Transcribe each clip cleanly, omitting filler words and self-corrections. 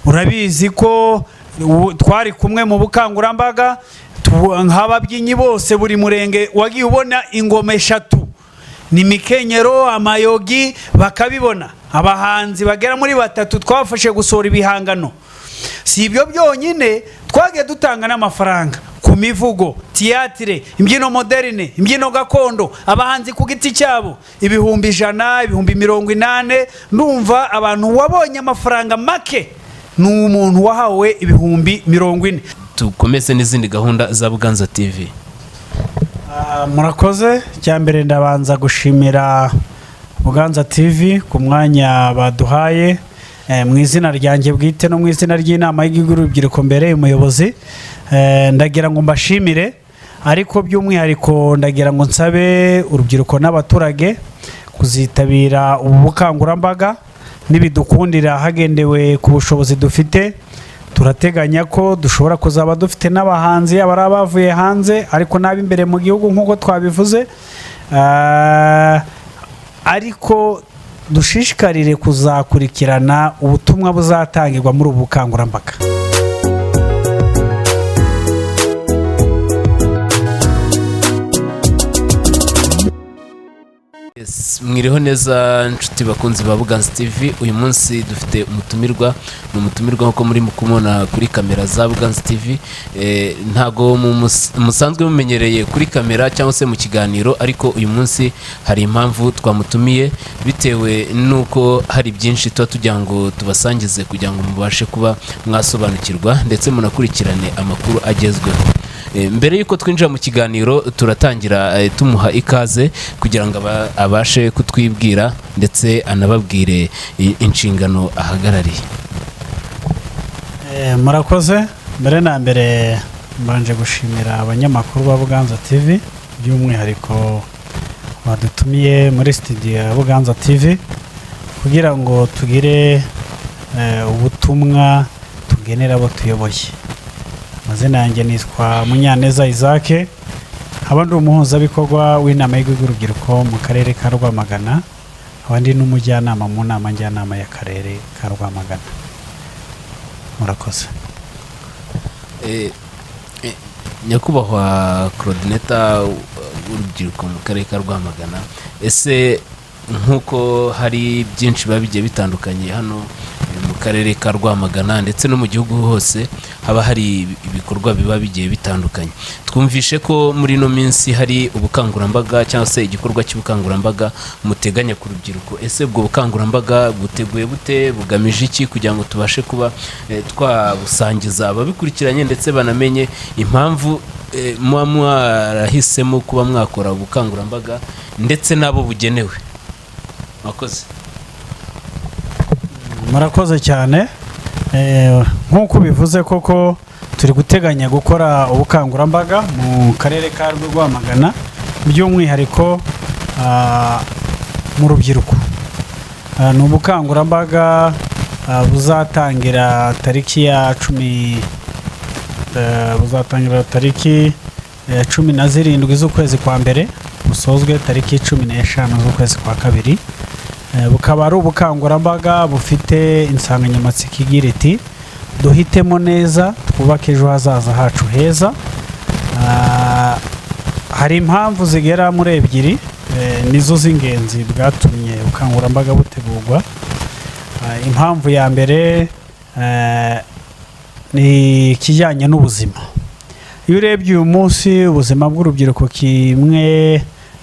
urabizi ko twari kumwe mu bukangurambaga nk'ababyinnyi bose buri murenge wagiye ubona ingoma 3 ni mikenyero amayogi bakabibona abahanzi bagera muri 3 twafashe gusohora ibihangano si ibyo byonyine twagiye dutanga n'amafaranga ku mivugo théâtre imbyino moderne imbyino gakondo abahanzi ku giti cyabo 100,000 180 ndumva abantu wabonye amafaranga make n'umuntu wahawe 40,000 tukomeze n'izindi gahunda za Buganza TV. Murakoze cyambere ndabanza gushimira Buganza TV ku mwanya baduhaye mu izina ryanjye bwite no mu izina ry'inama y'igihugu y'urubyiruko mbere umuyobozi ndagira ngo mbashimire ariko by'umwihariko ndagira ngo nsabe urubyiruko n'abaturage kuzitabira ubu bukangurambaga nibidukundira hagendewe ku bushobozi dufite turateganya ko dushobora kuzaba dufite n'abahanzi abari bavuye hanze ariko nab'imbere mu gihugu nk'uko twabivuze ariko dushishikarire kuzakurikirana ubutumwa buzatangirwa muri ubu bukangurambaga. Mwiriho neza nshuti bakunzi ba Buganza TV. Uyu munsi dufite umutumirwa nko muri mukumona kuri kamera za Buganza TV. Ntago musanzwe mumenyereye kuri kamera cyangwa se mu kiganiro, ariko uyu munsi hari impamvu twamutumiye bitewe nuko hari byinshi tugira ngo tubasangize kugira ngo mubashe kuba mwasobanukirwa ndetse munakurikirane amakuru agezweho. Mbere yuko twinjira mu kiganiro turatangira tumuha ikaze kugira ngo abashe kutwibwira ndetse anababwire inshingano ahagarariye. Murakoze. Mbere na mbere mbanje gushimira abanyamakuru ba Buganza TV by'umwihariko badutumiye muri studio ya Buganza TV kugira ngo tugire ubutumwa tugenera abo tuyoboye. Amazina yanjye nitwa Munyaneza Isaac, abandi umuhuzabikorwa w'inama y'igihugu y'urubyiruko mu karere ka Rwamagana, abandi n'umujyanama mu nama njyanama y'akarere ka Rwamagana. Murakoze. Nyakubahwa coordinator w'urubyiruko mu karere ka Rwamagana, ese nkuko hari byinshi babigiye bitandukanye hano mu karere ka Rwamagana ndetse no mu gihugu hose haba hari ibikorwa biba bigiye bitandukanye, twumvishe ko muri no minsi hari ubukangurambaga cyangwa se igikorwa cy'ubukangurambaga muteganya ku rubyiruko. Ese ubwo bukangurambaga buteguye bute, bugamije iki kugira ngo tubashe kuba twabusangiza ababikurikiranye ndetse banamenye impamvu mwarahisemo kuba mwakora ubukangurambaga ndetse nabo bugenewe? Murakoze cyane. Nk'uko bivuze koko turi guteganya gukora ubukangurambaga mu karere ka Rwamagana by'umwihariko mu rubyiruko. Ni ubukangurambaga buzatangira tariki ya 17 z'ukwezi kwa mbere busozwe tariki 15 z'ukwezi kwa kabiri. Bukaba ari ubukangurambaga bufite insanganyamatsiko igira iti duhitemo neza twubake ejo hazaza hacu heza. Hari impamvu zigera muri 2 nizo z'ingenzi bwatumye ubukangurambaga butegurwa. Impamvu ya mbere ni kijyanye n'ubuzima. Iyo urebye uyu munsi ubuzima bw'urubyiruko kimwe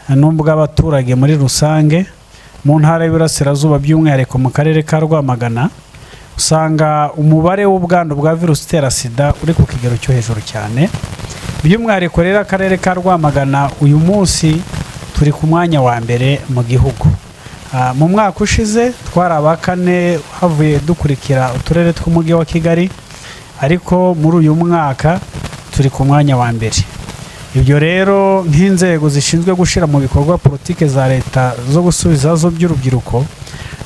n'ubw'abaturage muri rusange mu ntara y'Iburasirazuba by'umwihariko mu karere ka Rwamagana, usanga umubare w'ubwandu bwa virusi itera sida uri ku kigero cyo hejuru cyane. By'umwihariko rero akarere ka Rwamagana uyu munsi turi ku mwanya wa mbere mu gihugu. Mu mwaka ushize twari abakane havuye dukurikira uturere tw'umujyi wa Kigali, ariko muri uyu mwaka turi ku mwanya wa mbere. Ibyo rero nk'inzego zishinzwe gushira mu bikorwa politike za leta zo gusubiza zo by'urubyiruko,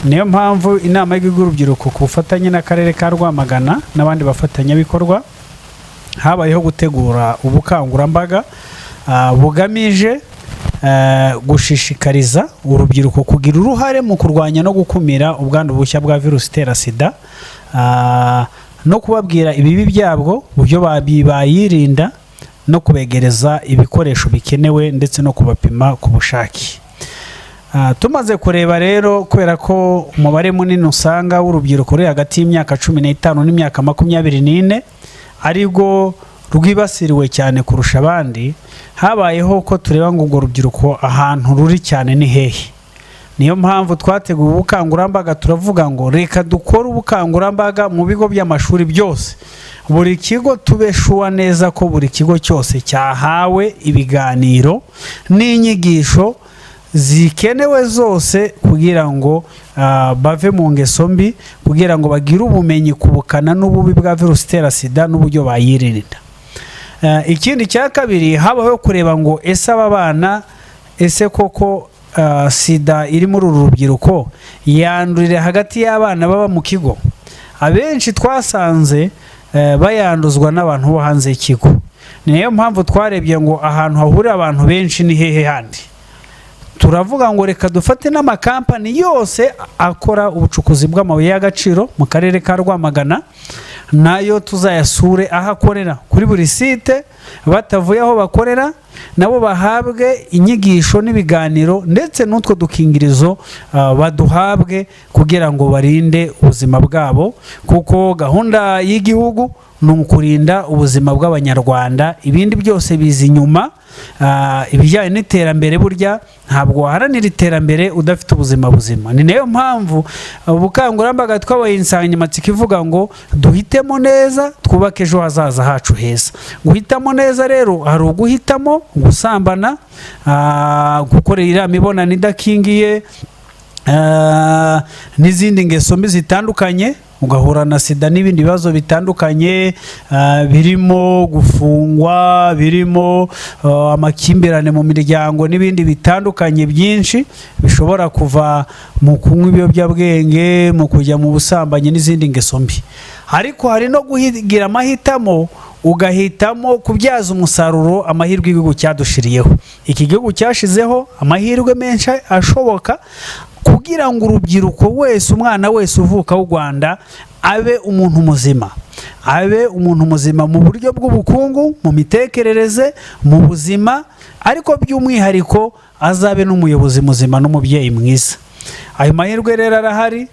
niyo mpamvu inama y'igihugu y'urubyiruko ku bufatanye n'akarere ka Rwamagana n'abandi bafatanyabikorwa habayeho gutegura ubukangurambaga bugamije gushishikariza urubyiruko kugira uruhare mu kurwanya no gukumira ubwandu bushya bwa virusi itera sida no kubabwira ibibi byabwo uburyo bayirinda no kubegereza ibikoresho bikenewe ndetse no kubapima ku bushake. Tumaze kureba rero kubera ko umubare munini usanga w'urubyiruko ruri hagati y'imyaka 15 n'imyaka 24 ariko rwibasiriwe cyane kurusha abandi, habayeho ko tureba ngo urwo rubyiruko ahantu ruri cyane ni hehe. Niyo mpamvu twateguye ubukangurambaga, turavuga ngo reka dukore ubukangurambaga mu bigo by'amashuri byose, buri kigo tubeshuwa neza ko buri kigo cyose cyahawe ibiganiro n'inyigisho zikenewe zose kugira ngo bave mu ngeso mbi, kugira ngo bagire ubumenyi ku bukana n'ububi bwa virusi itera sida n'uburyo bayirinda. Ikindi cya kabiri, habaho kureba ngo ese aba bana, ese koko sida iri muri uru rubyiruko yandurira hagati y'abana baba mu kigo. Abenshi twasanze bayanduzwa n'abantu bo hanze y'ikigo. Niyo mpamvu twarebye ngo ahantu hahurira abantu benshi ni hehe handi. Turavuga ngo reka dufate n'amakampani yose akora ubucukuzi bw'amabuye y'agaciro mu karere ka Rwamagana, nayo tuzayasure aho akorera kuri buri site, batavuye aho bakorera nabo bahabwe inyigisho n'ibiganiro ndetse n'utwo dukingirizo baduhabwe kugira ngo barinde ubuzima bwabo, kuko gahunda y'igihugu ni ukurinda ubuzima bw'abanyarwanda, ibindi byose biza inyuma. Ibijyanye n'iterambere burya ntabwo waharanira iterambere udafite ubuzima buzima. Ni nayo mpamvu ubukangurambaga twabaye insanganyamatsiko ivuga ngo duhitemo neza twubake ejo hazaza hacu heza. Guhitamo neza rero hari uguhitamo gusambana, gukorera imibonano idakingiye n'izindi ngeso mbi zitandukanye, ugahura na sida n'ibindi bibazo bitandukanye, birimo gufungwa, birimo amakimbirane mu miryango n'ibindi bitandukanye byinshi bishobora kuva mu kunywa ibiyobyabwenge, mu kujya mu busambanyi n'izindi ngeso mbi. Ariko hari no guhigira amahitamo, ugahitamo kubyaza umusaruro amahirwe igihugu cyadushiriyeho. Iki gihugu cyashizeho amahirwe menshi ashoboka kugira ngo urubyiruko wese, umwana wese uvuka w'u Rwanda abe umuntu muzima, abe umuntu muzima mu buryo bw'ubukungu, mu mitekerereze, mu buzima, ariko by'umwihariko azabe n'umuyobozi muzima n'umubyeyi mwiza. Ayo mahirwe rero arahari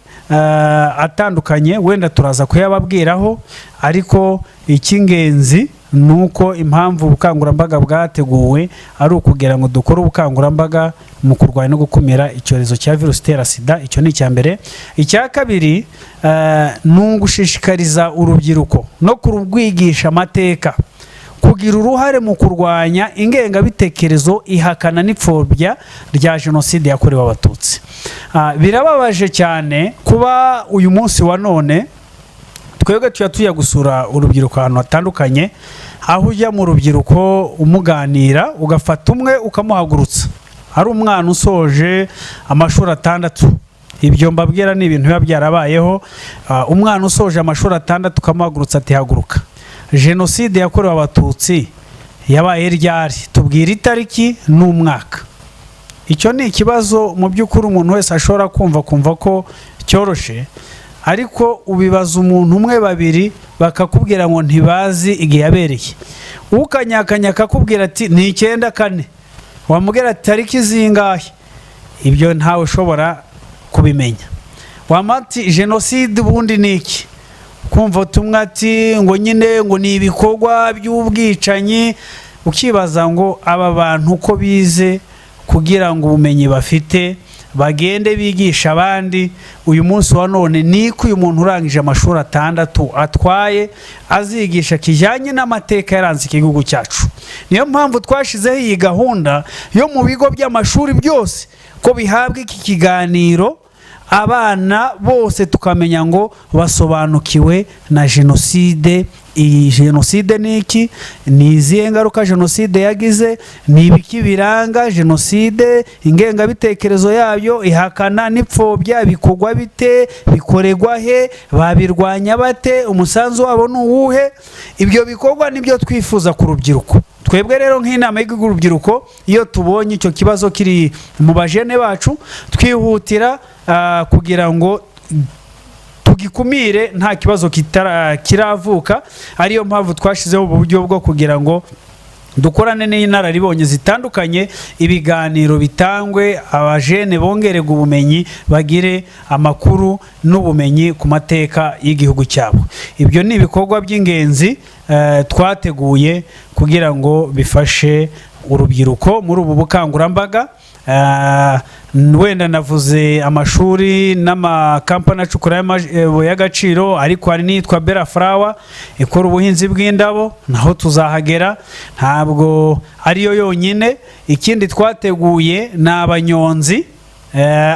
atandukanye, wenda turaza kuyababwiraho, ariko icy'ingenzi nuko impamvu ubukangurambaga bwateguwe ari ukugira ngo dukore ubukangurambaga mu kurwanya no gukumira icyorezo cya virusi itera sida. Icyo ni icya mbere. Icya kabiri ni ugushishikariza urubyiruko no kurwigisha amateka, kugira uruhare mu kurwanya ingengabitekerezo, ihakana n'ipfobya rya jenoside yakorewe Abatutsi. Birababaje cyane kuba uyu munsi wa none twebwe tujya gusura urubyiruko ahantu hatandukanye, aho ujya mu rubyiruko umuganira ugafata umwe ukamuhagurutsa, ari umwana usoje amashuri 6. Ibyo mbabwira ni ibintu biba byarabayeho. Umwana usoje amashuri 6 ukamuhagurutsa ati haguruka, jenoside yakorewe Abatutsi yabaye ryari, tubwira itariki n'umwaka. Icyo ni ikibazo mu by'ukuri umuntu wese ashobora kumva ko cyoroshe, ariko ubibaza umuntu umwe babiri bakakubwira ngo ntibazi igihe yabereye. Ukanyakanya akakubwira ati ni 94, wamubwira ati tariki zingahe, ibyo ntawe ushobora kubimenya. Wamati jenoside ubundi ni iki, kumva tumwe ati ngo nyine ngo ni ibikorwa by'ubwicanyi, ukibaza ngo aba bantu ko bize kugira ngo ubumenyi bafite bagende bigisha abandi, uyu munsi wa none niko uyu muntu urangije amashuri 6 atwaye azigisha kijyanye n'amateka yaranze igihugu cyacu. Niyo mpamvu twashizeho iyi gahunda yo mu bigo by'amashuri byose ko bihabwa iki kiganiro, abana bose tukamenya ngo basobanukiwe na jenoside. Iyi jenoside ni iki, ni izihe ngaruka jenoside yagize, ni ibiki biranga jenoside, ingengabitekerezo yayo, ihakana n'ipfobya bikorwa bite, bikoregwa he, babirwanya bate, umusanzu wabo ni uwuhe. Ibyo bikorwa nibyo twifuza ku rubyiruko. Twebwe rero nk'inama y'igihugu urubyiruko, iyo tubonye icyo kibazo kiri mu bajene bacu, twihutira kugira ngo tugikumire nta kibazo kiravuka. ariyo mpamvu twashizeho uburyo bwo kugira ngo dukorane n'inararibonye zitandukanye, ibiganiro bitangwe, abajene bongererwa ubumenyi, bagire amakuru n'ubumenyi ku mateka y'igihugu cyabo. Ibyo ni ibikorwa by'ingenzi twateguye kugira ngo bifashe urubyiruko muri ubu bukangurambaga. Wenda navuze amashuri n'amakampani acukura y'agaciro, ariko hari n'iyitwa Bella Flower ikora ubuhinzi bw'indabo, naho tuzahagera. Ntabwo ariyo yonyine, ikindi twateguye ni abanyonzi,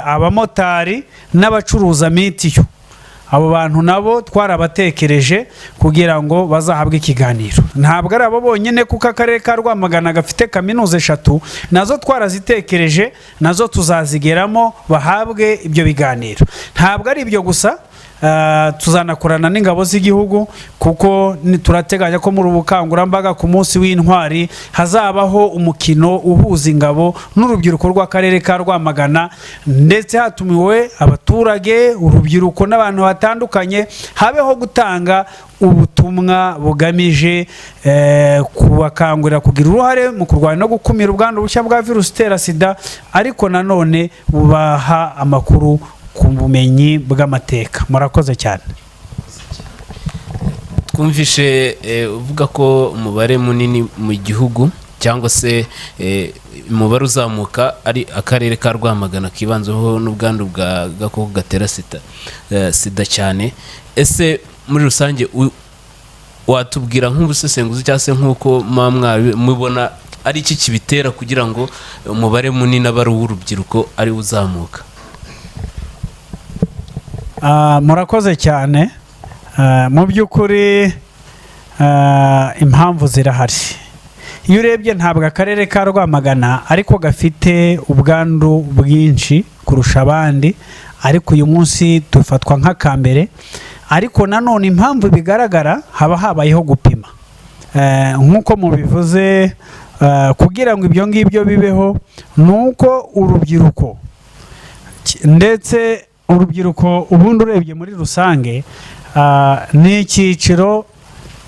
abamotari n'abacuruza mitiyu. Abo bantu nabo twarabatekereje kugira ngo bazahabwe ikiganiro. Ntabwo ari abo bonyine, kuko akarere ka Rwamagana gafite kaminuza 3 nazo twarazitekereje, nazo tuzazigeramo bahabwe ibyo biganiro. Ntabwo ari ibyo gusa, tuzanakorana n'ingabo z'igihugu, kuko turateganya ko muri ubukangurambaga ku munsi w'intwari hazabaho umukino uhuza ingabo n'urubyiruko rw'akarere ka Rwamagana, ndetse hatumiwe abaturage, urubyiruko n'abantu batandukanye, habeho gutanga ubutumwa bugamije kubakangurira kugira uruhare mu kurwanya no gukumira ubwandu bushya bwa virusi itera sida, ariko nanone bubaha amakuru ku bumenyi bw'amateka. Murakoze cyane. Twumvishe uvuga ko umubare munini mu gihugu cyangwa se umubare uzamuka ari akarere ka Rwamagana kibanzeho n'ubwandu bwa gakoko gatera sida cyane. Ese muri rusange watubwira nk'ubusesenguzi cyangwa se nk'uko mubona ari iki kibitera kugira ngo umubare munini aba ari uw'urubyiruko ari uzamuka? Murakoze cyane. Mu by'ukuri impamvu zirahari. Iyo urebye ntabwo akarere ka Rwamagana ariko gafite ubwandu bwinshi kurusha abandi, ariko uyu munsi dufatwa nk'akambere. Ariko nanone impamvu bigaragara, haba habayeho gupima. Nk'uko mubivuze, kugira ngo ibyo ngibyo bibeho, nuko urubyiruko ndetse urubyiruko ubundi urebye muri rusange ni icyiciro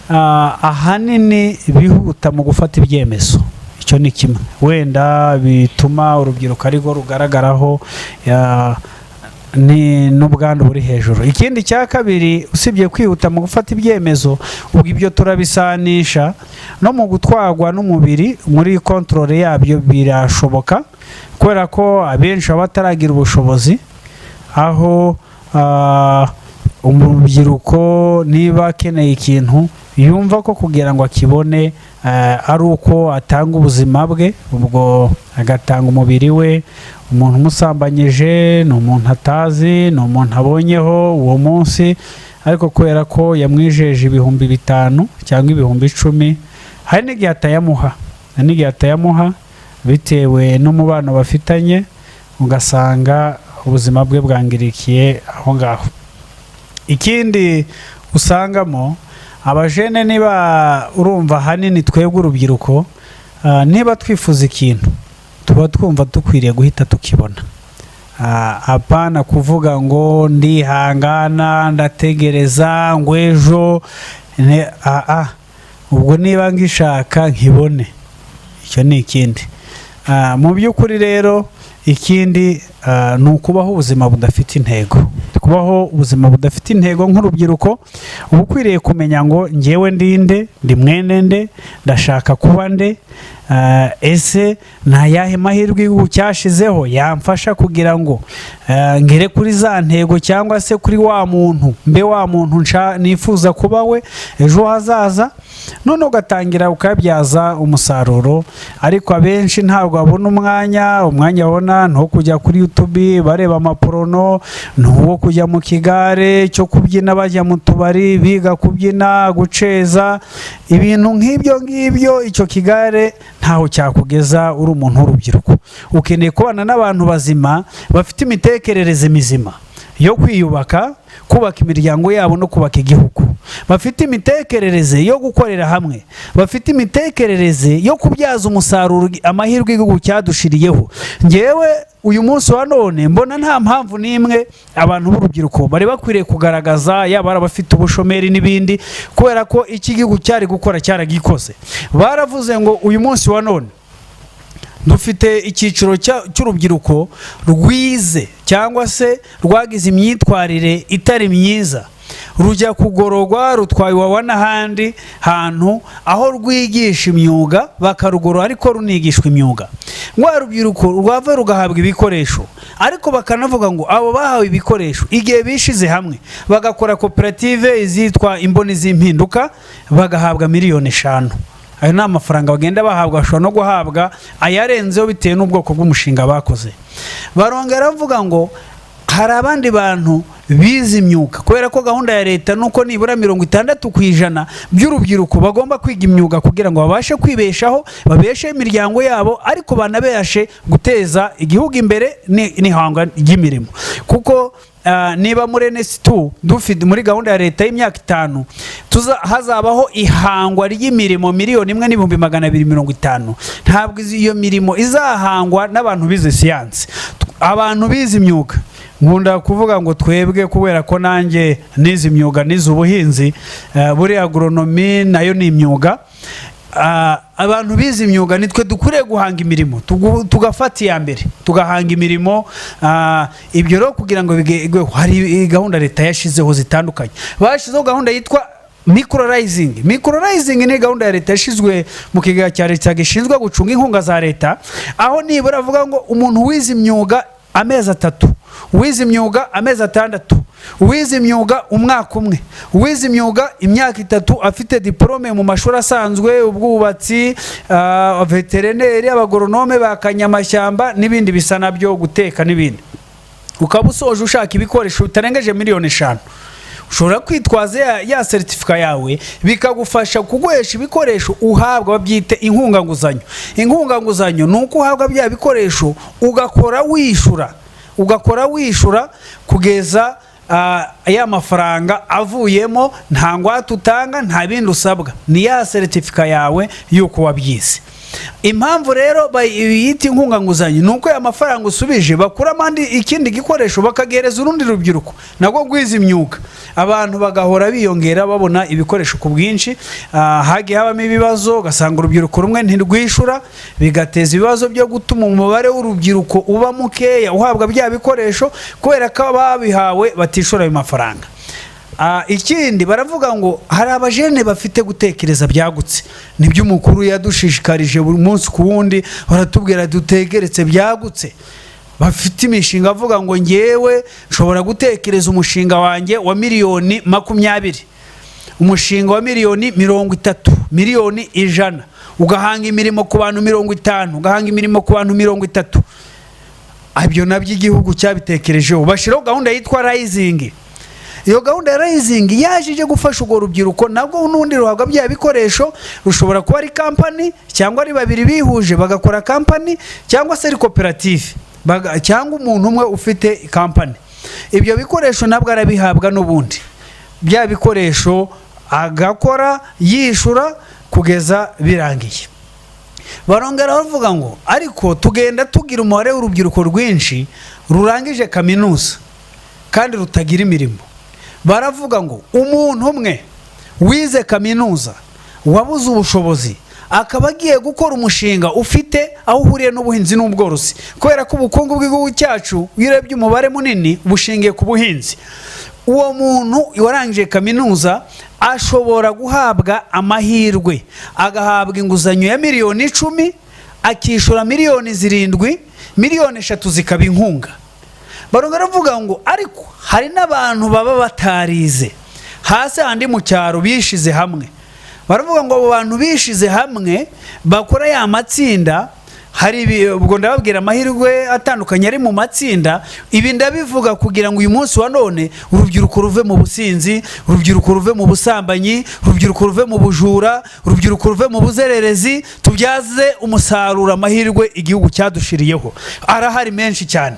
ahanini bihuta mu gufata ibyemezo. Icyo ni kimwe wenda bituma urubyiruko ariko rugaragaraho ni n'ubwandu buri hejuru. Ikindi cya kabiri, usibye kwihuta mu gufata ibyemezo, ubwo ibyo turabisanisha no mu gutwarwa n'umubiri, muri kontrole yabyo birashoboka, kubera ko abenshi baba bataragira ubushobozi, aho urubyiruko niba akeneye ikintu yumva ko kugira ngo akibone ari uko atanga ubuzima bwe, ubwo agatanga umubiri we. Umuntu umusambanyije ni umuntu atazi, ni umuntu abonyeho uwo munsi, ariko kubera ko yamwijeje 5,000 cyangwa 10,000, hari n'igihe atayamuha bitewe n'umubano bafitanye, ugasanga ubuzima bwe bwangirikiye aho ngaho. Ikindi usangamo abajene, niba urumva hanini twebwe urubyiruko, niba twifuza ikintu tuba twumva dukwiriye guhita tukibona. Apana kuvuga ngo ndihangana ndategereza ngo ejo, ubwo niba ngishaka nkibone. Icyo ni ikindi. Mu by'ukuri rero, ikindi ni ukubaho ubuzima budafite intego. Kubaho ubuzima budafite intego nk'urubyiruko, uba ukwiriye kumenya ngo ngewe ndinde, ndi mwene nde, ndashaka kuba nde, ese nta yahe mahirwe igihugu cyashizeho yamfasha kugira ngo ngere kuri za ntego, cyangwa se kuri wa muntu, mbe wa muntu nifuza kuba we ejo hazaza. None ugatangira ukabyaza umusaruro. Ariko abenshi ntabwo babona umwanya babona nto kujya kuri YouTube bareba amaporono, nto kujya mu kigare cyo kubyina, bajya mu tubari biga kubyina, guceza, ibintu nk'ibyo ngibyo. Icyo kigare ntaho cyakugeza uri umuntu w'urubyiruko. Ukeneye kubana n'abantu bazima bafite imitekerereze mizima yo kwiyubaka, kubaka imiryango yabo no kubaka igihugu, bafite imitekerereze yo gukorera hamwe, bafite imitekerereze yo kubyaza umusaruro amahirwe igihugu cyadushiriyeho. Ngewe uyu munsi wa none mbona nta mpamvu n'imwe abantu b'urubyiruko bari bakwiriye kugaragaza, yaba ari abafite ubushomeri n'ibindi, kubera ko iki gihugu cyari gukora cyaragikoze. Baravuze ngo uyu munsi wa none dufite icyiciro cy'urubyiruko rwize cyangwa se rwagize imyitwarire itari myiza, rujya kugororwa rutwaye iwawa n'ahandi hantu aho rwigisha imyuga bakarugorora ariko runigishwa imyuga. Rwa rubyiruko rwava rugahabwa ibikoresho, ariko bakanavuga ngo abo bahawe ibikoresho igihe bishize hamwe bagakora koperative izitwa Imboni z'impinduka bagahabwa miliyoni 5. Ayo ni amafaranga bagenda bahabwa, bashobora no guhabwa ayarenzeho bitewe n'ubwoko bw'umushinga bakoze. Barongera bavuga ngo hari abandi bantu bize imyuga, kubera ko gahunda ya leta nuko nibura 60% by'urubyiruko bagomba kwiga imyuga kugira ngo babashe kwibeshaho, babeshe imiryango yabo, ariko banabeshe guteza igihugu imbere n'ihangwa ry'imirimo. Kuko niba muri NS2 dufite muri gahunda ya leta y'imyaka 5 hazabaho ihangwa ry'imirimo 1,250,000, ntabwo iyo mirimo izahangwa n'abantu bize siyansi, abantu bize imyuga. Nkunda kuvuga ngo twebwe, kubera ko nanjye nize imyuga, nize ubuhinzi, buri agronomy nayo ni imyuga. Abantu bize imyuga nitwe dukwiye guhanga imirimo, tugafata iya mbere tugahanga imirimo. Ibyo rero kugira ngo bigwe, hari gahunda leta yashizeho zitandukanye. Bashizeho gahunda yitwa microrizing. Microrizing ni gahunda ya leta yashizwe mu kigega cya leta gishinzwe gucunga inkunga za leta, aho nibura avuga ngo umuntu wize imyuga amezi 3, wize imyuga amezi 6, wize imyuga umwaka umwe, wize imyuga imyaka 3, afite diplome mu mashuri asanzwe, ubwubatsi, veterineri, abagoronome, bakanyamashyamba n'ibindi bisa nabyo, guteka n'ibindi. Ukaba usoje ushaka ibikoresho bitarengeje miliyoni 5, ushobora kwitwaza ya certificate yawe bikagufasha kuguhesha ibikoresho uhabwa, babyite inkunga nguzanyo. Inkunga nguzanyo nuko uhabwa bya bikoresho ugakora wishura kugeza ya mafaranga avuyemo, nta ngwate utanga, nta bindi usabwa, ni ya certificate yawe yuko wabyize. Impamvu rero bayita inkunga nguzanyo nuko ya mafaranga usubije bakura mandi ikindi gikoresho bakagereza urundi rubyiruko nagwo gwiza imyuga, abantu bagahora biyongera babona ibikoresho ku bwinshi. Hagiye habamo ibibazo, gasanga urubyiruko rumwe ntirwishura, bigateza ibibazo byo gutuma umubare w'urubyiruko uba mukeya uhabwa bya bikoresho, kubera ko babihawe batishura ayo mafaranga. Ikindi baravuga ngo hari abajene bafite gutekereza byagutse, nibyo umukuru yadushishikarije buri munsi ku wundi, baratubwira dutekeretse byagutse. Bafite imishinga avuga ngo ngewe nshobora gutekereza umushinga wanjye wa miliyoni 20, umushinga wa miliyoni 30, miliyoni 100, ugahanga imirimo ku bantu 50, ugahanga imirimo ku bantu 30. Ibyo nabyo igihugu cyabitekerejeho, bashiraho gahunda yitwa Rising. Iyo gahunda ya Rising yaje gufasha urwo rubyiruko, nabwo n'undi ruhabwa bya bikoresho. Rushobora kuba ari company cyangwa ari babiri bihuje bagakora company, cyangwa se ari koperative, cyangwa umuntu umwe ufite company. Ibyo bikoresho nabwo arabihabwa n'ubundi, bya bikoresho agakora yishura kugeza birangiye. Barongera bavuga ngo ariko tugenda tugira umubare w'urubyiruko rwinshi rurangije kaminuza kandi rutagira imirimo. Baravuga ngo umuntu umwe wize kaminuza wabuze ubushobozi akaba agiye gukora umushinga ufite aho uhuriye n'ubuhinzi n'ubworozi, kubera ko ubukungu bw'igihugu cyacu urebye umubare munini bushingiye ku buhinzi. Uwo muntu warangije kaminuza ashobora guhabwa amahirwe, agahabwa inguzanyo ya miliyoni 10, akishura miliyoni 7, miliyoni 3 zikaba inkunga. Barongera bavuga ngo ariko hari n'abantu baba batarize hasi handi mu cyaro bishize hamwe. Baravuga ngo abo bantu bishize hamwe bakora ya matsinda, hari ubwo ndababwira amahirwe atandukanye ari mu matsinda. Ibi ndabivuga kugira ngo uyu munsi wa none urubyiruko ruve mu businzi, urubyiruko ruve mu busambanyi, urubyiruko ruve mu bujura, urubyiruko ruve mu buzererezi, tubyaze umusaruro amahirwe igihugu cyadushiriyeho. Arahari menshi cyane.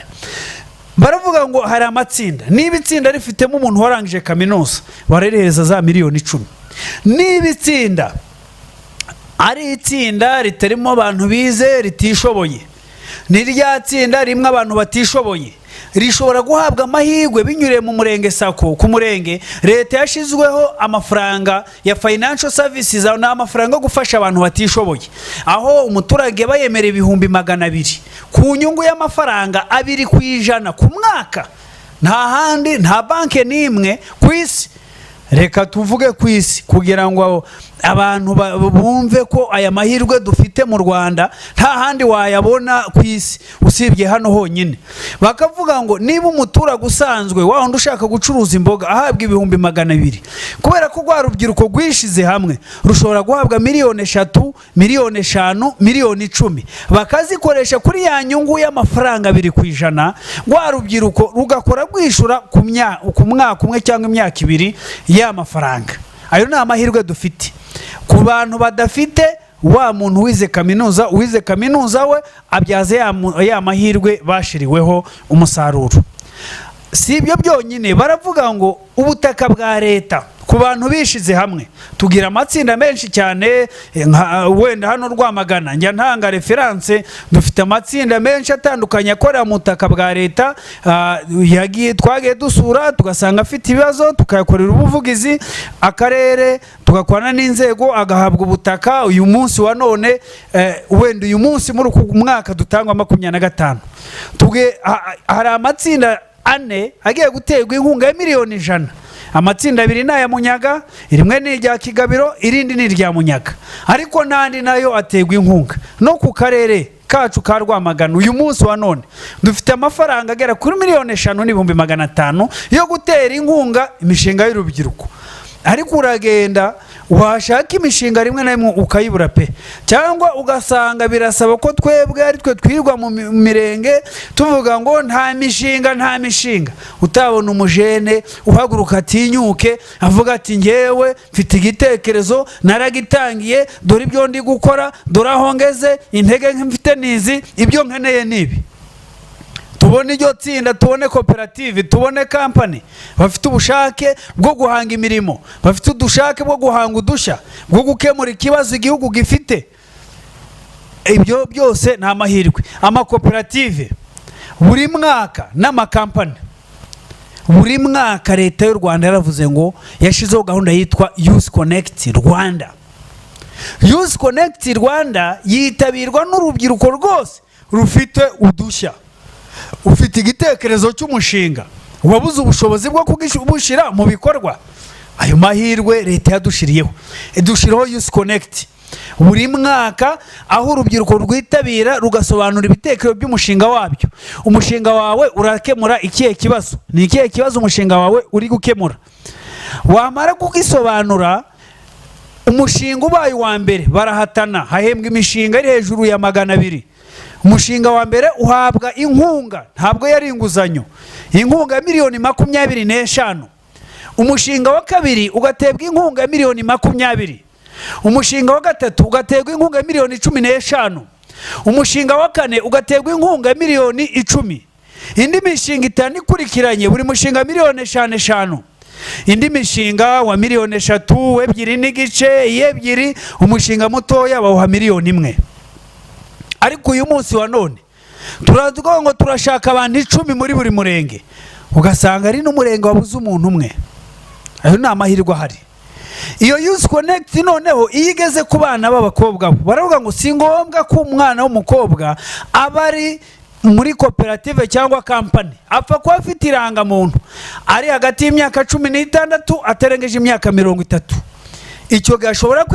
baravuga ngo hari amatsinda, niba itsinda rifitemo umuntu warangije kaminuza bararihereza za miliyoni 10. niba itsinda ari itsinda ritarimo abantu bize ritishoboye, ni rya tsinda rimwe abantu batishoboye, rishobora guhabwa amahirwe binyuriye mu murenge sako. Ku murenge leta yashizweho amafaranga ya financial services, ni amafaranga yo gufasha abantu batishoboye, aho umuturage bayemera ibihumbi 200 ku nyungu y'amafaranga 2% ku mwaka. Nta handi, nta banke n'imwe ku isi, reka tuvuge ku isi, kugira ngo abantu bumve ko aya mahirwe dufite mu Rwanda nta handi wayabona ku isi usibye hano honyine. Bakavuga ngo niba umuturage usanzwe wahandi ushaka gucuruza imboga ahabwa ibihumbi 200, kubera ko rwa rubyiruko rwishize hamwe rushobora guhabwa miliyoni 3, miliyoni 5, miliyoni 10, bakazikoresha kuri ya nyungu y'amafaranga 2%. Rwa rubyiruko rugakora rwishura ku mwaka umwe cyangwa imyaka 2 y'amafaranga. Ayo ni amahirwe dufite. Ku bantu badafite, wa muntu wize kaminuza we abyaze ya mahirwe bashiriweho umusaruro. Si ibyo byonyine, baravuga ngo ubutaka bwa leta ku bantu bishize hamwe tugira amatsinda menshi cyane. Wenda hano Rwamagana njya ntanga reference, dufite amatsinda menshi atandukanye akorera mu butaka bwa leta. Twagiye dusura tugasanga afite ibibazo, tukayakorera ubuvugizi, akarere tugakorana n'inzego agahabwa ubutaka. Uyu munsi wa none wenda uyu munsi muri uku mwaka dutangwa 25, hari amatsinda 4 agiye guterwa inkunga ya miliyoni 100. Amatsinda 2 ni aya Munyaga, rimwe ni irya Kigabiro, irindi ni irya Munyaga, ariko nandi nayo ategwa inkunga. No ku karere kacu ka Rwamagana uyu munsi wa none dufite amafaranga agera kuri miliyoni 5,500 yo gutera inkunga imishinga y'urubyiruko. Ariko uragenda washaka imishinga rimwe na rimwe ukayibura pe, cyangwa ugasanga birasaba ko twebwe ari twe twirwa mu mirenge tuvuga ngo nta mishinga. Utabona umujene uhaguruka atinyuke avuga ati ngewe mfite igitekerezo naragitangiye, dore ibyo ndi gukora, dore aho ngeze, intege mfite nizi, ibyo nkeneye nibi. Tubone iryo tsinda, tubone koperative, tubone company bafite ubushake bwo guhanga imirimo, bafite udushake bwo guhanga udushya, bwo gukemura ikibazo igihugu gifite. Ibyo byose nta mahirwe. Amakoperative buri mwaka n'amakampani, buri mwaka leta y'u Rwanda yaravuze ngo yashizeho gahunda yitwa Youth Connect Rwanda. Youth Connect Rwanda yitabirwa n'urubyiruko rwose rufite udushya, ufite igitekerezo cy'umushinga, wabuze ubushobozi bwo kugishyira mu bikorwa. Ayo mahirwe leta yadushiriyeho, dushiraho Youth Connect buri mwaka, aho urubyiruko rwitabira rugasobanura ibitekerezo by'umushinga wabyo. Umushinga wawe urakemura ikihe kibazo, ni ikihe kibazo umushinga wawe uri gukemura. Wamara kugisobanura, umushinga ubaye wa mbere barahatana, hahembwa imishinga iri hejuru ya 200. Umushinga wa mbere uhabwa inkunga, ntabwo yari inguzanyo, inkunga ya miliyoni 25. Umushinga wa kabiri ugaterwa inkunga ya miliyoni 20. Umushinga wa gatatu ugaterwa inkunga ya miliyoni 15. Umushinga wa kane ugaterwa inkunga ya miliyoni 10. Indi mishinga 5 ikurikiranye, buri mushinga miliyoni 5. Indi mishinga wa miliyoni 3, 2 n'igice, 2. Umushinga mutoya bawuha miliyoni 1. Ariko uyu munsi wa none turavuga ngo turashaka abantu 10 muri buri murenge, ugasanga ari n'umurenge wabuze umuntu umwe. Ayo ni amahirwe ahari. Iyo Youth Connect noneho igeze ku bana b'abakobwa, baravuga ngo si ngombwa ko umwana w'umukobwa abari muri koperative cyangwa company apfa kuba afite irangamuntu ari hagati y'imyaka 16 atarengeje imyaka 30. Icyo gashobora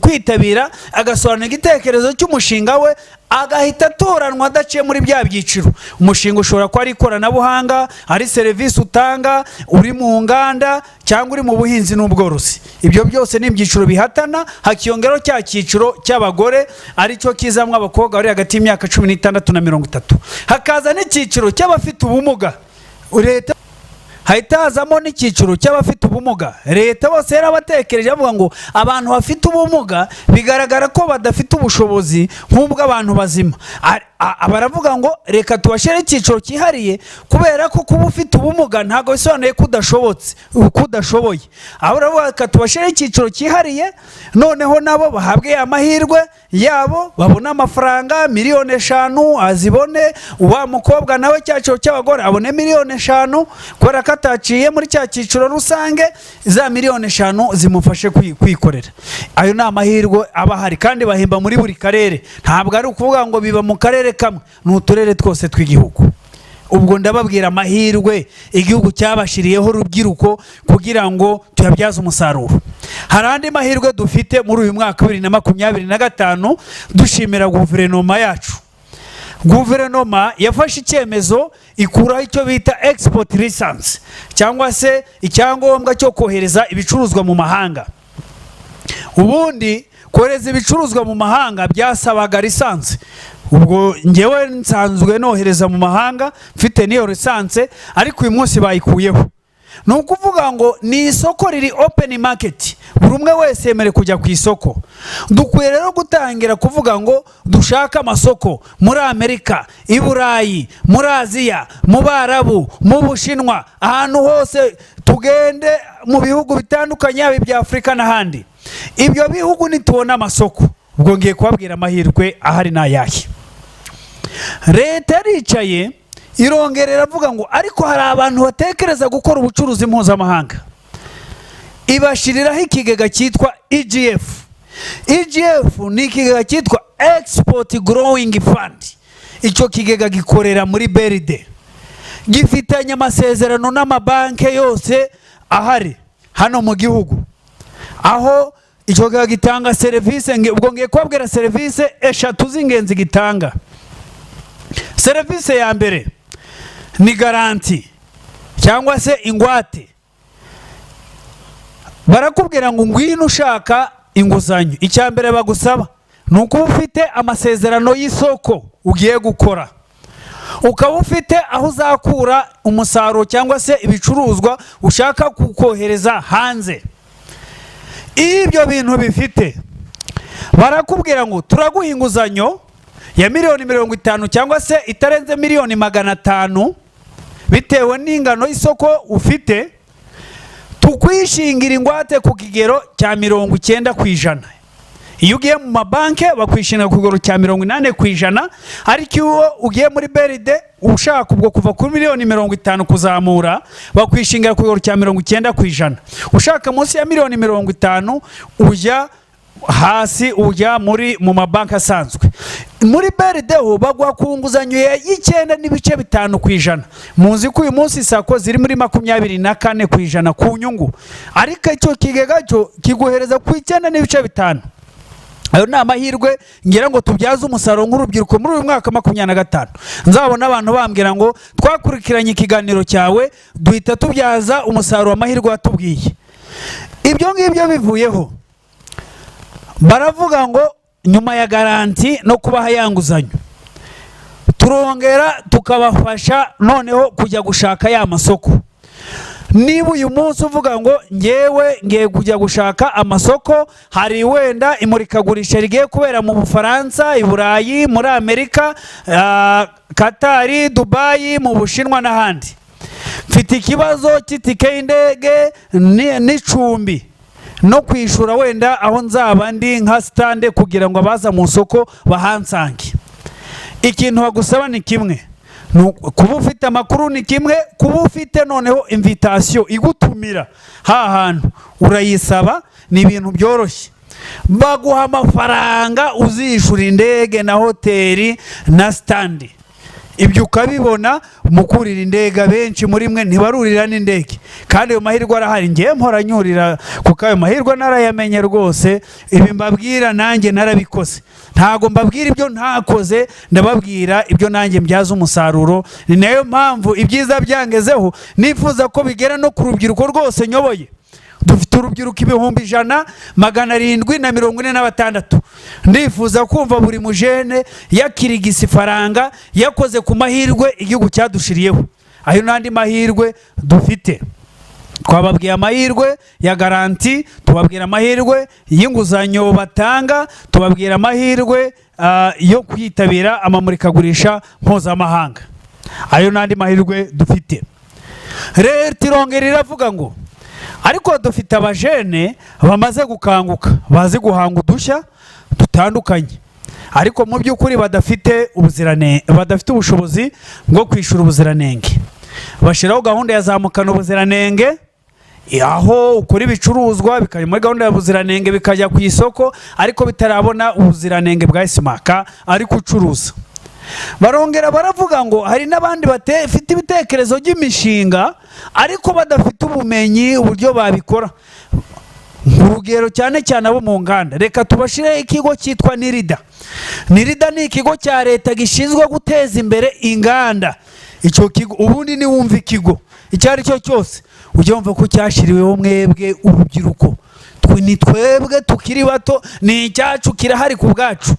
kwitabira agasobanura igitekerezo cy'umushinga we, agahita atoranwa adaciye muri bya byiciro. Umushinga ushobora kuba ari ikoranabuhanga, ari serivisi utanga, uri mu nganda cyangwa uri mu buhinzi n'ubworozi. Ibyo byose ni ibyiciro bihatana, hakiyongeraho cya cyiciro cy'abagore ari cyo kizamwe abakobwa bari hagati y'imyaka 16 na 30. Hakaza n'icyiciro cy'abafite ubumuga. Leta hayitazamo n'icyiciro cy'abafite ubumuga. Leta bose yarabatekereje avuga ngo abantu bafite ubumuga bigaragara ko badafite ubushobozi nk'ubwo abantu bazima, baravuga ngo reka tubashyire icyiciro cyihariye kubera ko kuba ufite ubumuga ntabwo bisobanuye ko udashoboye. aho baravuga reka tubashyire icyiciro cyihariye noneho nabo bahabwe amahirwe yabo, babone amafaranga miliyoni 5 azibone, wa mukobwa nawe cyaciro cy'abagore abone miliyoni 5 kubera ko ataciye muri cya cyiciro rusange, za miliyoni 5 zimufashe kwikorera. Ayo ni amahirwe aba ahari kandi bahemba muri buri karere, ntabwo ari ukuvuga ngo biba mu karere kamwe, ni uturere twose tw'igihugu. Ubwo ndababwira amahirwe igihugu cyabashiriyeho urubyiruko kugira ngo tuyabyaze umusaruro. Hari andi mahirwe dufite muri uyu mwaka 2025 dushimira guverinoma yacu. Guverinoma yafashe icyemezo ikuraho icyo bita export license cyangwa se icyangombwa cyo kohereza ibicuruzwa mu mahanga. Ubundi kohereza ibicuruzwa mu mahanga byasabaga lisansi. Ubwo ngewe nsanzwe nohereza mu mahanga mfite niyo lisansi, ariko uyu munsi bayikuyeho. Ni ukuvuga ngo ni isoko riri open market, buri umwe wese yemerewe kujya ku isoko. Dukwiye rero gutangira kuvuga ngo dushaka amasoko muri Amerika, i Burayi, muri Aziya, mu Barabu, mu Bushinwa, ahantu hose tugende mu bihugu bitandukanye yaba ibya Afurika n'ahandi. Ibyo bihugu nitubona amasoko, ubwo ngiye kubabwira amahirwe ahari n'ayahe. Leta yaricaye irongerera avuga ngo ariko hari abantu batekereza gukora ubucuruzi mpuzamahanga, ibashiriraho ikigega cyitwa EGF. EGF ni ikigega cyitwa Export Growing Fund. Icyo kigega gikorera muri BRD, gifitanye amasezerano n'amabanki yose ahari hano mu gihugu, aho icyo kigega gitanga serivisi. Ubwo ngiye kubabwira serivisi 3 z'ingenzi gitanga. Serivisi ya mbere ni garanti cyangwa se ingwate. Barakubwira ngo ngwino ushaka inguzanyo, icya mbere bagusaba ni ukuba ufite amasezerano y'isoko ugiye gukora, ukaba ufite aho uzakura umusaruro cyangwa se ibicuruzwa ushaka kukohereza hanze. Ibyo bintu bifite, barakubwira ngo turaguha inguzanyo ya miliyoni 50 cyangwa se itarenze miliyoni 500 bitewe n'ingano y'isoko ufite, tukwishingira ingwate ku kigero cya 90%. Iyo ugiye mu mabanki bakwishingira ku kigero cya 80%, ariko iyo ugiye muri BRD ushaka ubwo kuva kuri miliyoni 50 kuzamura bakwishingira ku kigero cya 90%. Ushaka munsi ya miliyoni 50 ujya hasi, ujya mu mabanki asanzwe. Muri BRD ho bagwa ku nguzanyo ya 9.5%. Muzi ko uyu munsi sako ziri muri 24% ku nyungu, ariko icyo kigega cyo kiguhereza ku 9.5%. Ayo ni amahirwe ngira ngo tubyaze umusaruro nk'urubyiruko muri uyu mwaka 2025. Nzabona abantu bambwira ngo twakurikiranye ikiganiro cyawe duhita tubyaza umusaruro amahirwe watubwiye. Ibyo ngibyo bivuyeho, baravuga ngo nyuma ya garanti no kubaha yanguzanyo, turongera tukabafasha noneho kujya gushaka ya masoko. Niba uyu munsi uvuga ngo ngewe ngiye kujya gushaka amasoko, hari wenda imurikagurisha rigiye kubera mu Bufaransa, i Burayi, muri Amerika, Katari, Dubai, mu Bushinwa n'ahandi, mfite ikibazo cy'itike y'indege n'icumbi no kwishura wenda aho nzaba ndi nka stande kugira ngo abaza mu soko bahansange. Ikintu bagusaba ni kimwe, kuba ufite amakuru ni kimwe, kuba ufite noneho invitation igutumira hantu urayisaba, ni ibintu byoroshye. Baguha amafaranga uzishura indege na hoteli na standi. Ibyo ukabibona mukurira indege, benshi muri mwe ntibarurira n'indege, kandi ayo mahirwe arahari. Ngiye mpora nyurira kuko ayo mahirwe narayamenye rwose. Ibi mbabwira nanjye narabikoze, ntago mbabwira ibyo ntakoze, ndababwira ibyo nanjye mbyaza umusaruro. Ni nayo mpamvu ibyiza byangezeho nifuza ko bigera no ku rubyiruko rwose nyoboye. Dufite urubyiruko 746. Ndifuza kumva buri mujene yakirigisa ifaranga yakoze ku mahirwe igihugu cyadushiriyeho. Ayo nandi mahirwe dufite. Twababwiye amahirwe ya garanti, tubabwira amahirwe y'inguzanyo batanga, tubabwira amahirwe yo kwitabira amamurikagurisha mpuzamahanga. Ayo n'andi mahirwe dufite. Leta irongera iravuga ngo ariko dufite abajene bamaze gukanguka bazi guhanga udushya dutandukanye, ariko mu by'ukuri badafite ubushobozi bwo kwishura ubuziranenge. Bashiraho gahunda ya zamukana ubuziranenge, aho ukora ibicuruzwa bikajya muri gahunda ya buziranenge bikajya ku isoko ariko bitarabona ubuziranenge bwa Esmaka ariko ucuruza. Barongera baravuga ngo hari n'abandi bafite ibitekerezo by'imishinga ariko badafite ubumenyi uburyo babikora. Urugero cyane cyane abo mu nganda, reka tubashireho ikigo cyitwa Nirida. Nirida ni ikigo cya leta gishinzwe guteza imbere inganda. Icyo kigo ubundi ni wumva ikigo icyo ari cyo cyose ujye wumva ko cyashiriweho mwebwe urubyiruko. Ni twebwe tukiri bato, ni icyacu kirahari ku bwacu.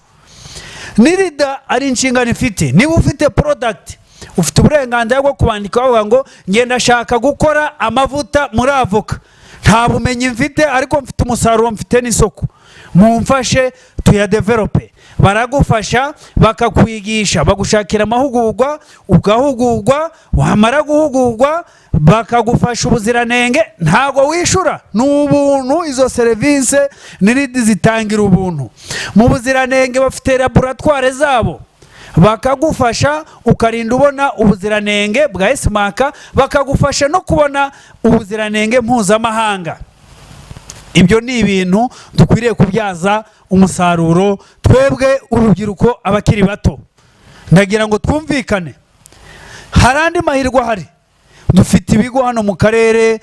Nirida ari inshingano ifite. Niba ufite product ufite uburenganzira bwo kubandika bavuga ngo ngenda shaka gukora amavuta muri avoka, nta bumenyi mfite ariko mfite umusaruro, mfite n'isoko, mumfashe tuyadevelope. Baragufasha bakakwigisha, bagushakira amahugurwa, ugahugurwa, wamara guhugurwa bakagufasha ubuziranenge, ntago wishura, n'ubuntu. Izo serivisi Nirida zitangira ubuntu. Mu buziranenge bafite laboratoire zabo, bakagufasha ukarinda ubona ubuziranenge bwa Esmaka, bakagufasha no kubona ubuziranenge mpuzamahanga. Ibyo ni ibintu dukwiriye kubyaza umusaruro twebwe urubyiruko abakiri bato. Ndagira ngo twumvikane, hari andi mahirwe ahari. Dufite ibigo hano mu karere,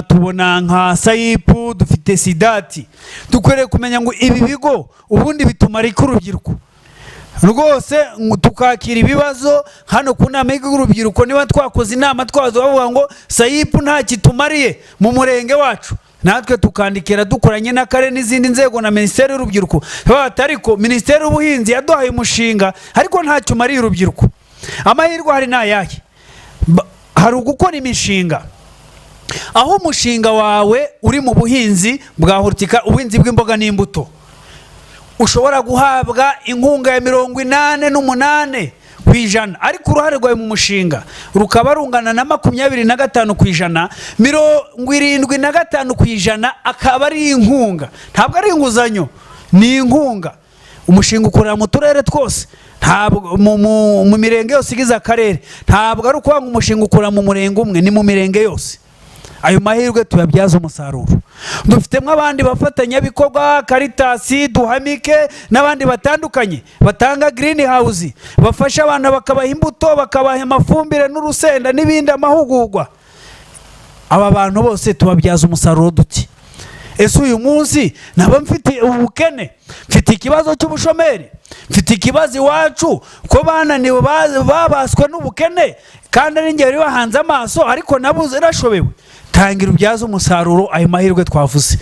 tubona nka Sayipu, dufite Sidati. Dukwiriye kumenya ngo ibi bigo ubundi bitumara iki urubyiruko rwose, tukakira ibibazo hano ku nama y'urubyiruko. Niba twakoze inama twazo bavuga ngo Sayipu nta kitumariye mu murenge wacu, natwe tukandikira dukoranye n'akarere n'izindi nzego na Minisiteri y'Urubyiruko, ariko Minisiteri y'Ubuhinzi yaduhaye umushinga ariko ntacyo umariye urubyiruko. Amahirwe hari n'ayahe? Hari ugukora imishinga, aho umushinga wawe uri mu buhinzi bwa hortika, ubuhinzi bw'imboga n'imbuto, ushobora guhabwa inkunga ya 88%, ariko uruhare rwawe mu mushinga rukaba rungana na 25%. 75% akaba ari inkunga, ntabwo ari inguzanyo, ni inkunga. Umushinga ukorera mu turere twose, ntabwo mu mirenge yose igize akarere, ntabwo ari ukwanga umushinga ukora mu murenge umwe, ni mu mirenge yose. Ayo mahirwe tuyabyaza umusaruro. Dufitemo abandi bafatanyabikorwa, Karitasi, Duhamike n'abandi batandukanye batanga greenhouse, bafasha abantu bakabaha imbuto, bakabaha amafumbire n'urusenda n'ibindi, amahugurwa. Aba bantu bose tubabyaza umusaruro duti. Ese uyu munsi naba mfite ubukene, mfite ikibazo cy'ubushomeri, mfite ikibazo iwacu ko bananiwe babaswe n'ubukene kandi ari ngeri bahanze amaso ariko nabuze rashobewe. Tangira ubyaza umusaruro ayo mahirwe twavuze.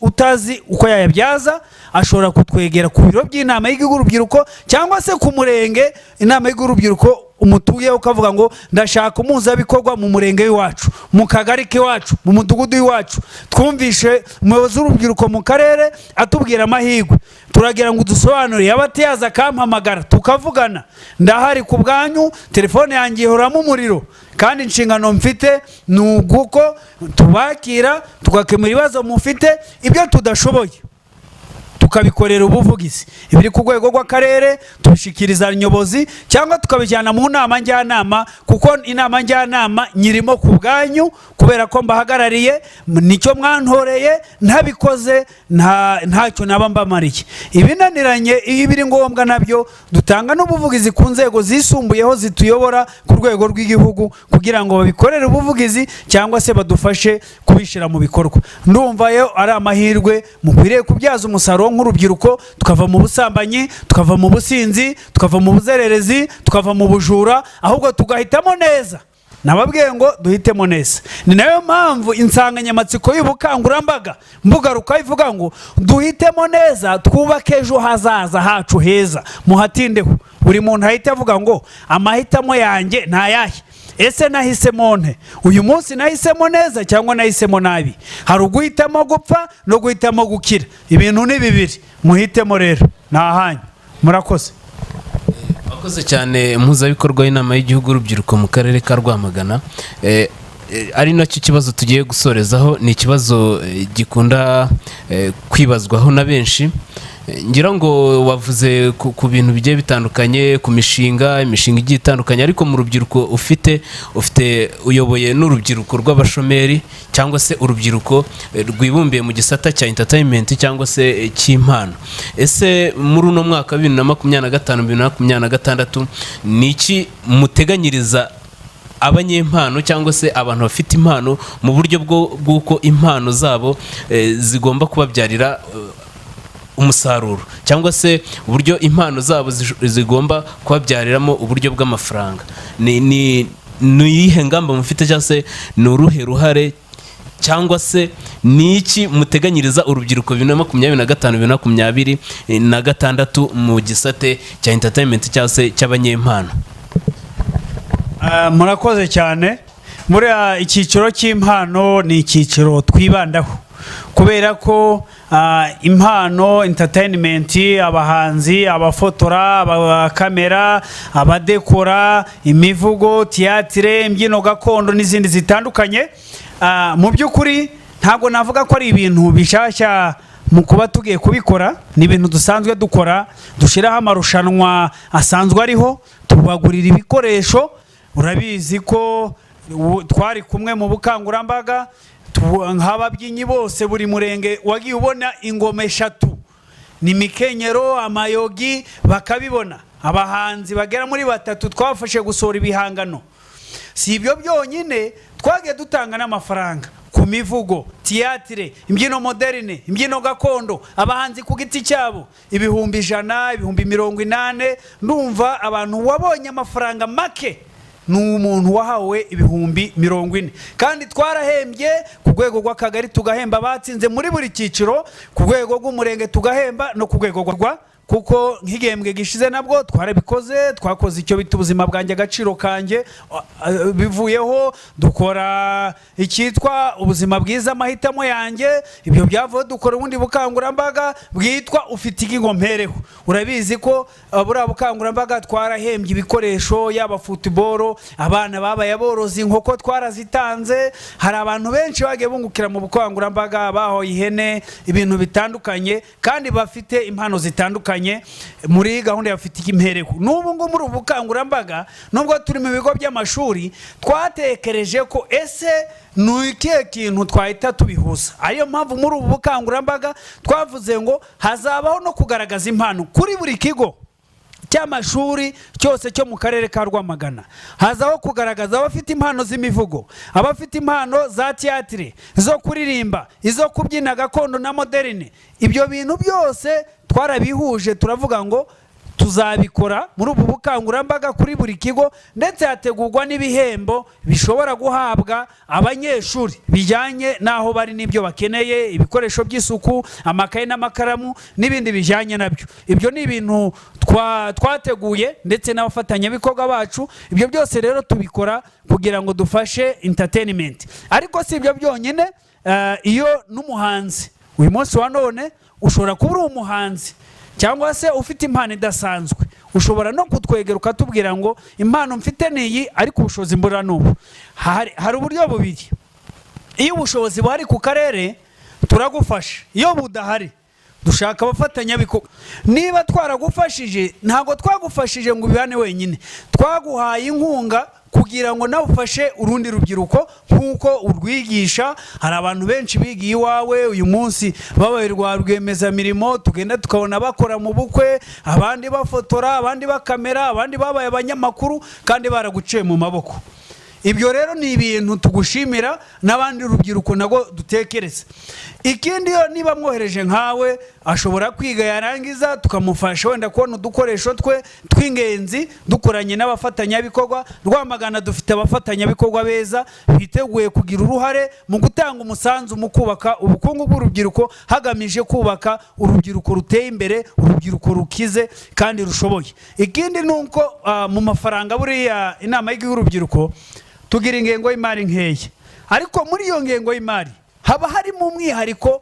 Utazi uko yayabyaza ashobora kutwegera ku biro by'inama y'urubyiruko cyangwa se ku murenge, inama y'urubyiruko umutuye ukavuga ngo ndashaka umuhuzabikorwa mu murenge w'iwacu, mu kagari k'iwacu, mu mudugudu w'iwacu. Twumvishe umuyobozi w'urubyiruko mu karere atubwira amahirwe, turagira ngo dusobanure. Abatiyaza akampamagara tukavugana, ndahari ku bwanyu, telefone yanjye ihoramo umuriro, kandi inshingano mfite ni uguko tubakira tugakemura ibibazo mufite, ibyo tudashoboye tukabikorera ubuvugizi. Ibiri ku rwego rw'akarere tubishikiriza nyobozi cyangwa tukabijyana mu nama njyanama, kuko inama njyanama nyirimo ku bwanyu kubera ko mbahagarariye, nicyo mwantoreye, ntabikoze ntacyo naba mbamariye. Ibinaniranye iyo biri ngombwa nabyo dutanga n'ubuvugizi ku nzego zisumbuyeho zituyobora ku rwego rw'igihugu kugira ngo babikorere ubuvugizi cyangwa se badufashe kubishira mu bikorwa. Ndumva yo ari amahirwe mukwiriye kubyaza umusaruro nk'urubyiruko, tukava mu busambanyi, tukava mu businzi, tukava mu buzererezi, tukava mu bujura, ahubwo tugahitamo neza. Nababwiye ngo duhitemo neza. Ni nayo mpamvu insanganyamatsiko y'ubukangurambaga mbugaruka ivuga ngo duhitemo neza, twubake ejo hazaza hacu heza. Muhatindeho, buri muntu ahita avuga ngo amahitamo yanjye ntayahe. Ese nahisemo nte? Uyu munsi nahisemo neza cyangwa nahisemo nabi? Hari uguhitamo gupfa no guhitamo gukira. Ibintu ni bibiri, muhitemo rero, ntahanyu. murakoze. Akoze cyane impuzabikorwa y'inama y'igihugu y'urubyiruko mu karere ka Rwamagana. Ari nacyo kibazo tugiye gusorezaho, ni ikibazo gikunda kwibazwaho na benshi. Ngira ngo wavuze ku bintu bigiye bitandukanye, ku imishinga igiye itandukanye, ariko mu rubyiruko ufite uyoboye n'urubyiruko rw'abashomeri cyangwa se urubyiruko rwibumbiye mu gisata cya entertainment cyangwa se cy'impano. Ese muri uno mwaka 2025-2026 ni iki muteganyiriza abanyempano cyangwa se abantu bafite impano mu buryo bw'uko impano zabo zigomba kubabyarira umusaruro, cyangwa se uburyo impano zabo zigomba kubabyariramo uburyo bw'amafaranga? Ni iyihe ngamba mufite, cyangwa se ni uruhe ruhare, cyangwa se ni iki muteganyiriza urubyiruko 2025-2026 mu gisate cya entertainment cyangwa se cy'abanyempano? Murakoze cyane. Muri icyiciro cy'impano ni icyiciro twibandaho kubera ko impano entertainment, abahanzi, abafotora, abakamera, abadekora, imivugo, théâtre, imbyino gakondo n'izindi zitandukanye, mu by'ukuri ntabwo navuga ko ari ibintu bishashya mu kuba tugiye kubikora. Ni ibintu dusanzwe dukora, dushiraho amarushanwa asanzwe ariho, tubagurira ibikoresho. Urabizi ko twari kumwe mu bukangurambaga, nk'ababyinnyi bose buri murenge wagiye ubona ingoma 3, ni mikenyero, amayogi, bakabibona. Abahanzi bagera muri 3 twafashe gusohora ibihangano. Si ibyo byonyine, twagiye dutanga n'amafaranga ku mivugo, théâtre, imbyino moderne, imbyino gakondo, abahanzi ku giti cyabo 100,000, 80,000. Ndumva abantu wabonye amafaranga make ni umuntu wahawe 40,000, kandi twarahembye ku rwego rw'akagari, tugahemba batsinze muri buri cyiciro, ku rwego rw'umurenge tugahemba, no ku rwego kuko nk'igihembwe gishize nabwo twarabikoze, twakoze icyo bita ubuzima bwanjye agaciro kanjye, bivuyeho dukora icyitwa ubuzima bwiza amahitamo yanjye. Ibyo byavuye dukora ubundi bukangurambaga bwitwa ufite iki ngo mpereho. Urabizi ko buriya bukangurambaga twarahembye ibikoresho, yaba football, abana babaye aborozi, inkoko twarazitanze. Hari abantu benshi bagiye bungukira mu bukangurambaga, bahoye ihene, ibintu bitandukanye, kandi bafite impano zitandukanye muri gahunda yafite impereho. N'ubu ngo muri ubukangurambaga, nubwo turi mu bigo by'amashuri, twatekereje ko ese nukiye kintu twahita tubihuza. Ariyo mpamvu muri ubu bukangurambaga twavuze ngo hazabaho no kugaragaza impano kuri buri kigo cy'amashuri cyose cyo mu karere ka Rwamagana. Hazaho kugaragaza abafite impano z'imivugo, abafite impano za théâtre, zo kuririmba, izo kubyina gakondo na moderne. Ibyo bintu byose twarabihuje, turavuga ngo tuzabikora muri ubu bukangurambaga kuri buri kigo, ndetse hategurwa n'ibihembo bishobora guhabwa abanyeshuri bijyanye naho bari n'ibyo bakeneye, ibikoresho by'isuku, amakaye n'amakaramu n'ibindi bijyanye nabyo. Ibyo ni ibintu twateguye ndetse n'abafatanyabikorwa bacu. Ibyo byose rero tubikora kugira ngo dufashe entertainment. Ariko si ibyo byonyine, iyo n'umuhanzi uyu munsi wa none ushobora kuba uri umuhanzi cyangwa se ufite impano idasanzwe, ushobora no kutwegera ukatubwira ngo impano mfite niyi, ariko ubushobozi mbura n'ubu. Hari uburyo bubiri. Iyo ubushobozi buhari ku karere turagufasha, iyo budahari dushaka abafatanyabikorwa. Niba twaragufashije, ntabwo twagufashije ngo ubihane wenyine, twaguhaye inkunga kugira ngo nawe ufashe urundi rubyiruko nkuko urwigisha. Hari abantu benshi bigiye iwawe uyu munsi babaye rwiyemezamirimo, tugenda tukabona bakora mu bukwe, abandi bafotora, abandi bakamera, abandi babaye abanyamakuru, kandi baraguciye mu maboko. Ibyo rero ni ibintu tugushimira, n'abandi rubyiruko nago dutekereza. Ikindi, yo niba mwohereje nkawe ashobora kwiga, yarangiza tukamufasha wenda kubona udukoresho twe tw'ingenzi, dukoranye n'abafatanyabikorwa. Rwamagana dufite abafatanyabikorwa beza biteguye kugira uruhare mu gutanga umusanzu mu kubaka ubukungu bw'urubyiruko, hagamije kubaka urubyiruko ruteye imbere, urubyiruko rukize kandi rushoboye. Ikindi nuko mu mafaranga, buriya inama y'igihugu y'urubyiruko tugira ingengo y'imari nkeya, ariko muri iyo ngengo y'imari haba harimo umwihariko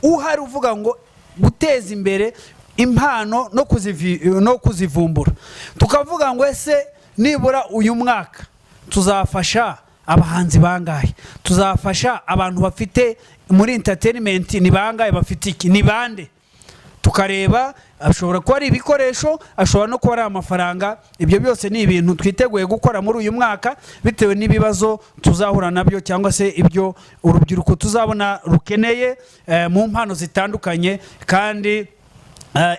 uhari uvuga ngo guteza imbere impano no kuzivumbura, tukavuga ngo ese nibura uyu mwaka tuzafasha abahanzi bangahe, tuzafasha abantu bafite muri entertainment ni bangahe, bafite iki, ni bande, tukareba ashobora kuba ari ibikoresho, ashobora no kuba ari amafaranga. Ibyo byose ni ibintu twiteguye gukora muri uyu mwaka bitewe n'ibibazo tuzahura nabyo cyangwa se ibyo urubyiruko tuzabona rukeneye mu mpano zitandukanye, kandi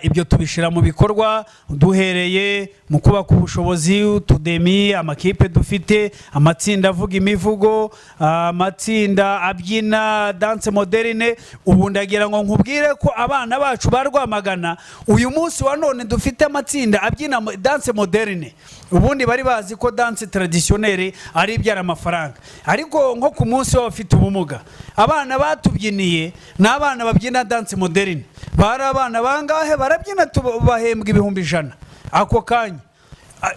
ibyo tubishyira mu bikorwa duhereye mu kubaka ubushobozi, utudemi, amakipe dufite, amatsinda avuga imivugo, amatsinda abyina danse moderne. Ubu ndagira ngo nkubwire ko abana bacu ba Rwamagana uyu munsi wa none dufite amatsinda abyina danse moderne. Ubundi bari bazi ko danse traditionnelle ari ibyara amafaranga, ariko nko ku munsi w'abafite ubumuga abana batubyiniye ni abana babyina danse moderne. Bari abana bangahe barabyina bahembwa 100,000 ako kanya.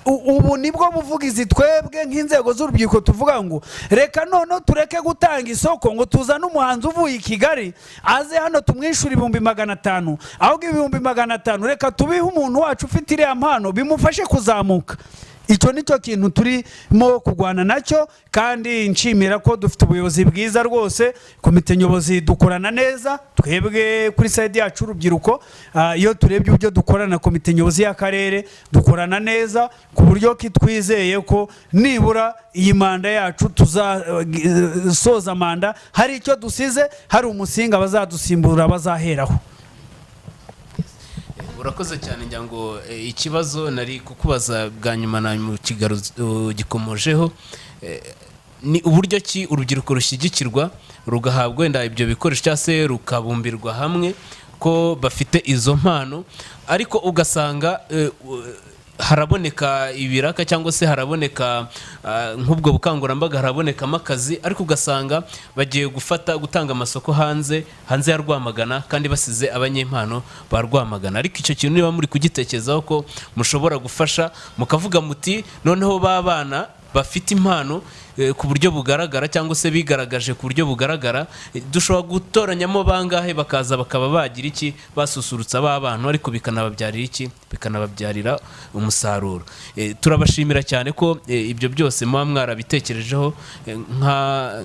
Ubu nibwo buvugizi twebwe nk'inzego z'urubyiruko tuvuga ngo reka none tureke gutanga isoko ngo tuzane umuhanzi uvuye i Kigali aze hano tumwishyura 500,000, ahubwo 500,000 reka tubihe umuntu wacu ufite iriya mpano bimufashe kuzamuka. Icyo nicyo kintu turimo kurwana nacyo, kandi nshimira ko dufite ubuyobozi bwiza rwose. Komite nyobozi dukorana neza twebwe kuri side yacu urubyiruko. Iyo turebye ibyo dukorana na komite nyobozi y'akarere dukorana neza ku buryo twizeye ko nibura iyi manda yacu tuzasoza manda hari icyo dusize, hari umusinga bazadusimbura bazaheraho. Urakoze cyane. Ngira ngo ikibazo nari kukubaza bwa nyuma na mu kigaro gikomojeho ni uburyo ki urubyiruko rushyigikirwa rugahabwa wenda ibyo bikoresho cyangwa se rukabumbirwa hamwe ko bafite izo mpano, ariko ugasanga haraboneka ibiraka cyangwa se haraboneka nk'ubwo bukangurambaga, harabonekamo akazi, ariko ugasanga bagiye gutanga amasoko hanze ya Rwamagana kandi basize abanyempano ba Rwamagana. Ariko icyo kintu niba muri kugitekerezaho ko mushobora gufasha mukavuga muti noneho babana bafite impano ku buryo bugaragara cyangwa se bigaragaje ku buryo bugaragara, dushobora gutoranyamo bangahe bakaza bakaba bagira iki, basusurutsa abantu, ariko bikanababyarira iki, bikanababyarira umusaruro. Turabashimira cyane ko ibyo byose muba mwarabitekerejeho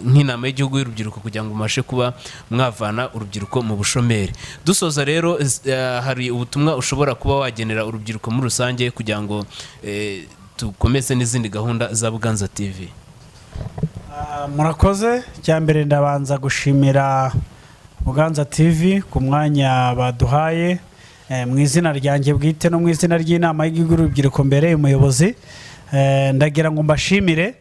nk'inama y'igihugu y'urubyiruko kugira ngo mubashe kuba mwavana urubyiruko mu bushomeri. Dusoza rero, hari ubutumwa ushobora kuba wagenera urubyiruko muri rusange kugira ngo tukomeze n'izindi gahunda za Buganza TV? Murakoze. Cyambere ndabanza gushimira Buganza TV ku mwanya baduhaye mu izina ryanjye bwite no mu izina ry'inama y'igihugu y'urubyiruko mbere umuyobozi. Ndagira ngo mbashimire,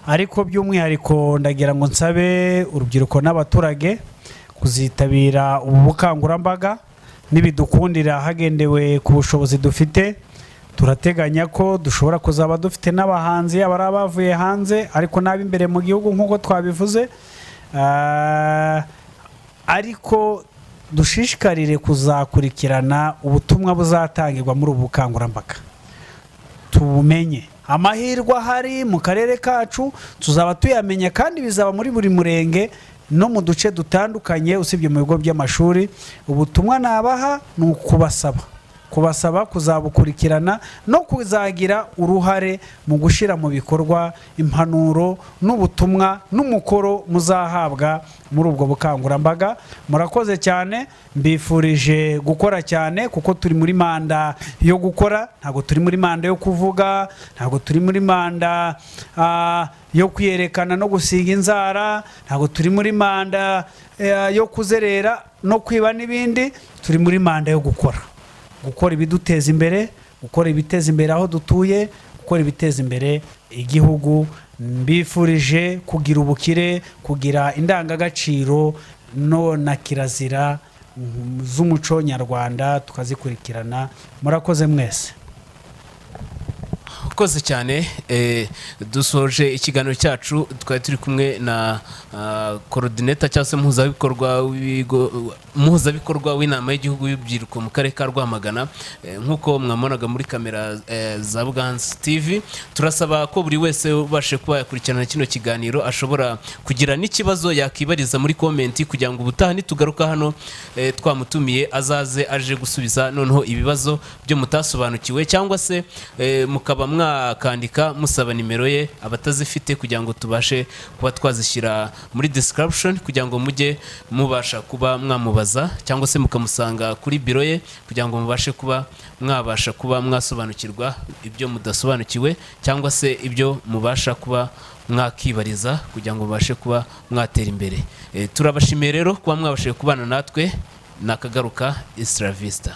ariko by'umwihariko ndagira ngo nsabe urubyiruko n'abaturage kuzitabira ubu bukangurambaga nibidukundira hagendewe ku bushobozi dufite. Turateganya ko dushobora kuzaba dufite n'abahanzi abari abavuye hanze ariko n'ab'imbere mu gihugu nk'uko twabivuze, ariko dushishikarire kuzakurikirana ubutumwa buzatangirwa muri ubu bukangurambaga, tubumenye. Amahirwe ahari mu karere kacu tuzaba tuyamenya, kandi bizaba muri buri murenge no mu duce dutandukanye usibye mu bigo by'amashuri. Ubutumwa nabaha ni kubasaba kuzabukurikirana no kuzagira uruhare mu gushyira mu bikorwa impanuro n'ubutumwa n'umukoro muzahabwa muri ubwo bukangurambaga. Murakoze cyane, mbifurije gukora cyane kuko turi muri manda yo gukora, ntabwo turi muri manda yo kuvuga, ntabwo turi muri manda yo kwiyerekana no gusiga inzara, ntabwo turi muri manda yo kuzerera no kwiba n'ibindi. Turi muri manda yo gukora ibiduteza imbere, gukora ibiteza imbere aho dutuye, gukora ibiteza imbere igihugu. Mbifurije kugira ubukire, kugira indangagaciro no na kirazira z'umuco nyarwanda tukazikurikirana. Murakoze mwese. urakoze cyane. Dusoje ikiganiro cyacu, twari turi kumwe na coordinator cyangwa se muhuzabikorwa w'inama y'igihugu y'urubyiruko mu karere ka Rwamagana. Nk'uko mwamonaga muri kamera za Buganza TV, turasaba ko buri wese ubashe kuba yakurikirana kino kiganiro ashobora kugira n'ikibazo yakibariza muri komenti, kugira ngo ubutaha nitugaruka hano twamutumiye azaze aje gusubiza noneho ibibazo byo mutasobanukiwe, cyangwa se mukaba mwakandika musaba nimero ye abatazifite, kugira ngo tubashe kuba twazishyira muri description, kugira ngo mujye mubasha kuba mwamubaza, cyangwa se mukamusanga kuri biro ye, kugira ngo mubashe kuba mwabasha kuba mwasobanukirwa ibyo mudasobanukiwe, cyangwa se ibyo mubasha kuba mwakibariza, kugira ngo mubashe kuba mwatera imbere. Turabashimiye rero kuba mwabashije kubana natwe. Nakagaruka Isla Vista.